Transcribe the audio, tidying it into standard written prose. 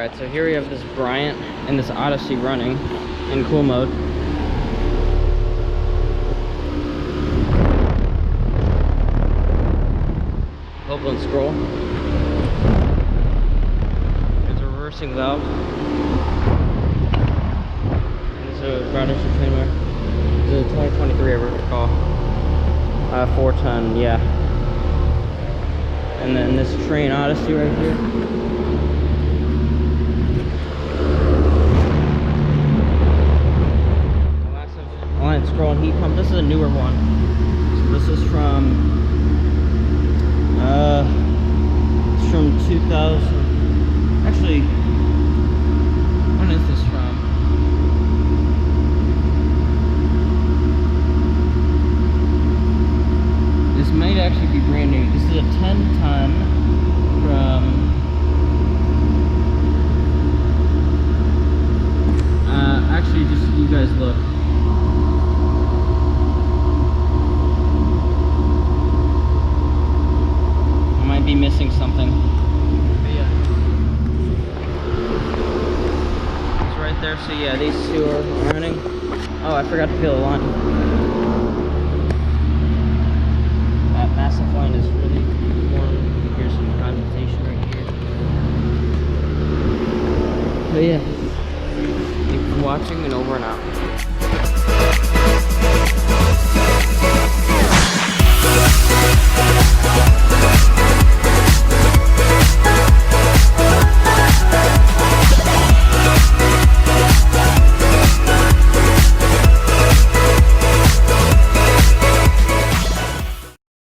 Alright, so here we have this Bryant and this Odyssey running in cool mode. Open and scroll. There's a reversing valve. And there's a rudder container. There's a 2023 I recall. 4-ton, yeah. And then this Trane Odyssey right here. Line scroll and heat pump. This is a newer one. So this is from it's from 2000. Actually, when is this from? This might actually be brand new. This is a 10-ton from actually, just you guys look. Be missing something. But yeah, it's right there. So yeah, these two are running. Oh, I forgot to peel the line. That massive line is really warm. Here's some condensation right here. But yeah, thanks for watching, and over and out.